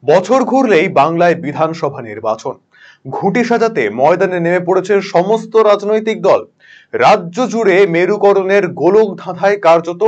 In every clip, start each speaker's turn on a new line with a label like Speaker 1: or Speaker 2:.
Speaker 1: বছর ঘুরলেই বাংলায় বিধানসভা নির্বাচন। ঘুঁটি সাজাতে ময়দানে নেমে পড়েছে সমস্ত রাজনৈতিক দল। রাজ্য জুড়ে মেরুকরণের গোলক ধাঁধায় কার্যত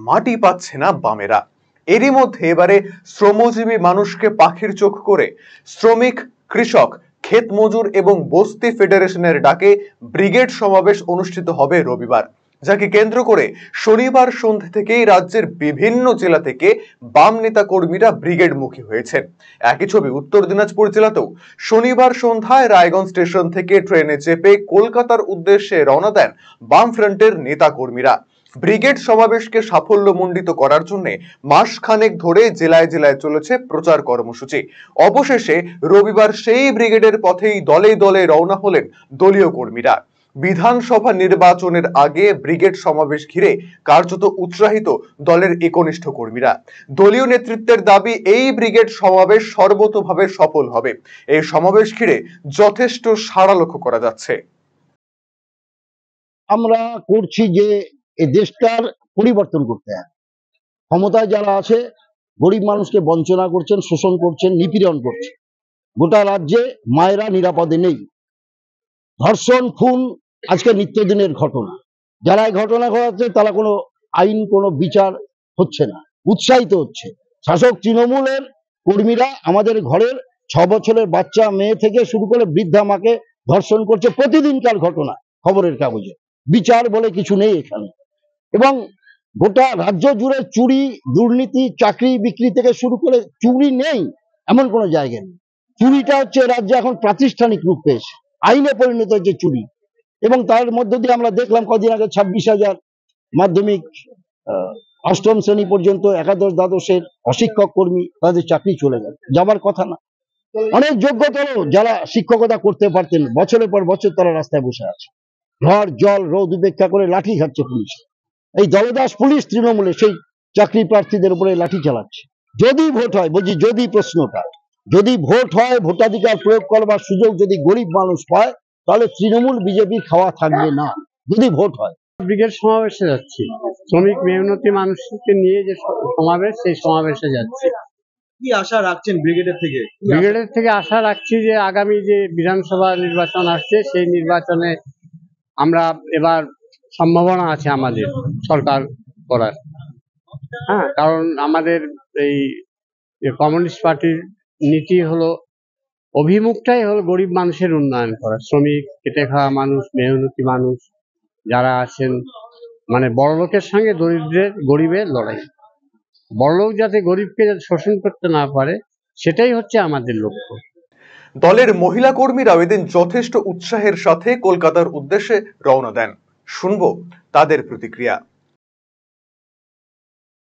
Speaker 1: মাটি পাচ্ছে না বামেরা। এরই মধ্যে এবারে শ্রমজীবী মানুষকে পাখির চোখ করে শ্রমিক, কৃষক, ক্ষেত মজুর এবং বস্তি ফেডারেশনের ডাকে ব্রিগেড সমাবেশ অনুষ্ঠিত হবে রবিবার, যাকে কেন্দ্র করে শনিবার সন্ধ্যা থেকেই রাজ্যের বিভিন্ন জেলা থেকে বাম নেতা কর্মীরা ব্রিগেড মুখী হয়েছেন। একই ছবি উত্তর দিনাজপুর জেলাতেও শনিবার সন্ধ্যায় রায়গঞ্জ স্টেশন থেকে ট্রেনে চেপে কলকাতার উদ্দেশ্যে রওনা দেন বাম ফ্রন্টের নেতা কর্মীরা। ব্রিগেড সমাবেশকে সাফল্যমণ্ডিত করার জন্য মাসখানেক ধরে জেলায় জেলায় চলেছে প্রচার কর্মসূচি। অবশেষে রবিবার সেই ব্রিগেডের পথেই দলে দলে রওনা হলেন দলীয় কর্মীরা। বিধানসভা নির্বাচনের আগে ব্রিগেড সমাবেশ ঘিরে কার্যত উৎসাহিত দলের একনিষ্ঠ কর্মীরা। দলীয় নেতৃত্বের দাবি, এই ব্রিগেড সমাবেশ সর্বতোভাবে সফল হবে। এই সমাবেশ ঘিরে যথেষ্ট সাড়া লক্ষ্য করা যাচ্ছে।
Speaker 2: আমরা করছি যে এই দেশটার পরিবর্তন করতে হবে। ক্ষমতায় যারা আছে গরিব মানুষকে বঞ্চনা করছেন, শোষণ করছেন, নিপীড়ন করছেন। গোটা রাজ্যে মায়েরা নিরাপদে নেই। ধর্ষণ, খুন আজকে নিত্যদিনের ঘটনা। যারা এই ঘটনা ঘটাচ্ছে তারা কোনো আইন, কোনো বিচার হচ্ছে না, উৎসাহিত হচ্ছে। শাসক তৃণমূলের কর্মীরা আমাদের ঘরের 6 বছরের বাচ্চা মেয়ে থেকে শুরু করে বৃদ্ধা মাকে ধর্ষণ করছে, প্রতিদিনকার ঘটনা খবরের কাগজে। বিচার বলে কিছু নেই এখানে। এবং গোটা রাজ্য জুড়ে চুরি, দুর্নীতি, চাকরি বিক্রি থেকে শুরু করে চুরি নেই এমন কোনো জায়গা নেই। চুরিটা হচ্ছে রাজ্যে এখন প্রাতিষ্ঠানিক রূপ পেয়েছে, আইনে পরিণত হচ্ছে চুরি। এবং তার মধ্য দিয়ে আমরা দেখলাম কদিন আগে 26,000 মাধ্যমিক 8ম শ্রেণী পর্যন্ত একাদশ দ্বাদশের অশিক্ষক কর্মী, তাদের চাকরি চলে গেল, যাবার কথা না। অনেক যোগ্যতর যারা শিক্ষকতা করতে পারতেন, বছরের পর বছর তারা রাস্তায় বসে আছে। ঝড় জল রোদ উপেক্ষা করে লাঠি খাচ্ছে পুলিশ। এই দলদাস পুলিশ তৃণমূলে সেই চাকরি প্রার্থীদের উপরে লাঠি চালাচ্ছে। যদি ভোট হয়, বলছি যদি, প্রশ্নটা যদি ভোট হয়, ভোটাধিকার প্রয়োগ করবার সুযোগ যদি গরিব মানুষ পায়, তাহলে তৃণমূল বিজেপি খাওয়া থাকবে না, যদি ভোট হয়।
Speaker 3: ব্রিগেড সমাবেশে যাচ্ছি, শ্রমিক মেহনতি মানুষকে নিয়ে যে সমাবেশ, সেই সমাবেশে যাচ্ছি।
Speaker 4: কি আশা রাখছেন ব্রিগেডের থেকে?
Speaker 3: ব্রিগেডের থেকে আশা রাখছি যে আগামী যে বিধানসভা নির্বাচন আসছে, সেই নির্বাচনে আমরা এবার সম্ভাবনা আছে আমাদের সরকার করার। হ্যাঁ, কারণ আমাদের এই কমিউনিস্ট পার্টির নীতি হলো, অভিমুখটাই হলো গরিব মানুষের উন্নয়ন করা। শ্রমিক, খেটে খাওয়া মানুষ, মেহনতি মানুষ যারা আছেন, মানে বড়লোকের সঙ্গে গরিবের লড়াই। বড়লোক যাতে গরিবকে শোষণ করতে না পারে, সেটাই হচ্ছে আমাদের লক্ষ্য।
Speaker 1: দলের মহিলা কর্মীরাও এদিন যথেষ্ট উৎসাহের সাথে কলকাতার উদ্দেশ্যে রওনা দেন। শুনবো তাদের প্রতিক্রিয়া।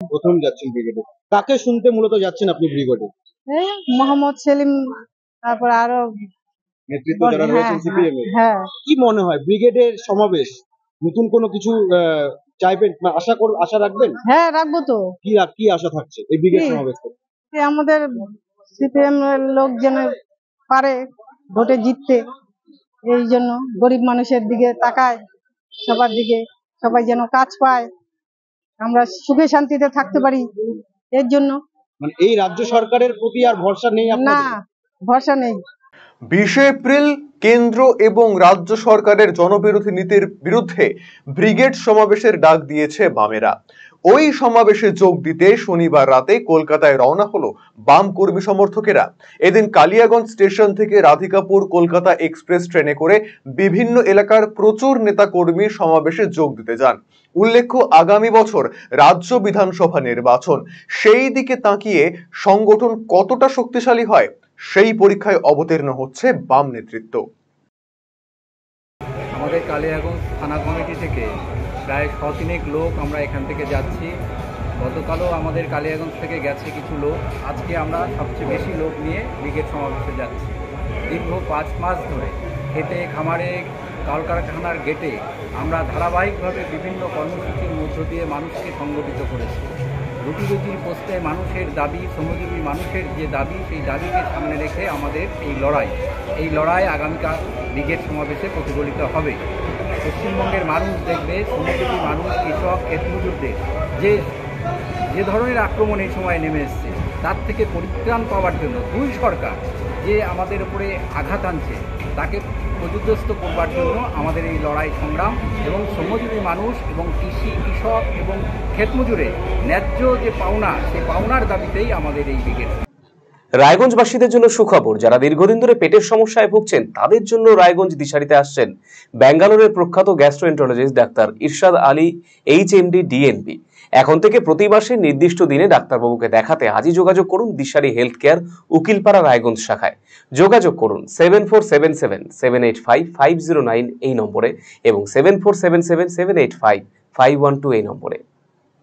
Speaker 4: প্রথম যাচ্ছেন ব্রিগেডে, কাকে শুনতে মূলত যাচ্ছেন আপনি ব্রিগেডে?
Speaker 5: মোহাম্মদ সেলিম, তারপর আরো
Speaker 4: নেতৃত্ব যারা রয়েছেন সিপিএম এর।
Speaker 5: হ্যাঁ,
Speaker 4: কি মনে হয় ব্রিগেডের সমাবেশ নতুন কোনো কিছু চাইবেন, আশা রাখবেন?
Speaker 5: হ্যাঁ রাখবো তো।
Speaker 4: কি আশা থাকছে এই ব্রিগেড সমাবেশ থেকে?
Speaker 5: আমাদের সিপিএম এর লোক যেন পারে ভোটে জিততে, এই জন্য গরিব মানুষের দিকে তাকায়, সবার দিকে, সবাই যেন কাজ পায়, আমরা সুখে শান্তিতে থাকতে পারি, এর জন্য।
Speaker 4: মানে এই রাজ্য সরকারের প্রতি আর ভরসা নেই আপনাদের?
Speaker 5: না, ভরসা নেই।
Speaker 1: 20 এপ্রিল কেন্দ্র এবং রাজ্য সরকারের জনবিরোধী নীতির বিরুদ্ধে ব্রিগেড সমাবেশের ডাক দিয়েছে বামেরা। ওই সমাবেশে যোগ দিতে শনিবার রাতে কলকাতায় রওনা হলো বাম কর্মী সমর্থকেরা। এদিন কালিয়াগঞ্জ স্টেশন থেকে রাধিকাপুর কলকাতা এক্সপ্রেস ট্রেনে করে বিভিন্ন এলাকার প্রচুর নেতা কর্মী সমাবেশে যোগ দিতে যান। উল্লেখ্য, আগামী বছর রাজ্য বিধানসভা নির্বাচন, সেই দিকে তাকিয়ে সংগঠন কতটা শক্তিশালী হয়, সেই পরীক্ষায় অবতীর্ণ হচ্ছে বাম নেতৃত্ব।
Speaker 6: আমাদের কালিয়াগঞ্জ থানা কমিটি থেকে প্রায় 100 লোক আমরা এখান থেকে যাচ্ছি। গতকালও আমাদের কালিয়াগঞ্জ থেকে গেছে কিছু লোক। আজকে আমরা সবচেয়ে বেশি লোক নিয়ে ব্রিগেড সমাবেশে যাচ্ছি। দীর্ঘ 5 মাস ধরে খেতে খামারে, কলকারখানার গেটে আমরা ধারাবাহিকভাবে বিভিন্ন কর্মসূচির মধ্য দিয়ে মানুষকে সংগঠিত করেছি। রুটি রুজির প্রশ্নে মানুষের দাবি, শ্রমজীবী মানুষের যে দাবি, সেই দাবিকে সামনে রেখে আমাদের এই লড়াই আগামীকাল ব্রিগেড সমাবেশে প্রতিফলিত হবে। পশ্চিমবঙ্গের মানুষ দেখবে শ্রমজীবী মানুষ, কৃষক, ক্ষেতমজুরদের যে ধরনের আক্রমণ এই সময় নেমে এসছে, তার থেকে পরিত্রাণ পাওয়ার জন্য দুই সরকার যে আমাদের উপরে আঘাত আনছে তাকে প্রযুদ্ধস্ত করবার জন্য আমাদের এই লড়াই সংগ্রাম, এবং শ্রমজীবী মানুষ এবং কৃষক এবং ক্ষেতমজুরের ন্যায্য যে পাওনা, সেই পাওনার দাবিতেই আমাদের এই ব্রিগেড।
Speaker 7: রায়গঞ্জবাসীদের জন্য সুখবর, যারা দীর্ঘদিন ধরে পেটের সমস্যায় ভুগছেন তাদের জন্য রায়গঞ্জ দিশারিতে আসছেন ব্যাঙ্গালোরের প্রখ্যাত গ্যাস্ট্রোএন্টারোলজিস্ট ডাক্তার ইরশাদ আলী HMD DNB। এখন থেকে প্রতি মাসে নির্দিষ্ট দিনে ডাক্তারবাবুকে দেখাতে আজই যোগাযোগ করুন দিশারি হেলথ কেয়ার, উকিলপাড়া, রায়গঞ্জ শাখায়। যোগাযোগ করুন 7477785509 এই নম্বরে এবং 7477785512 এই নম্বরে।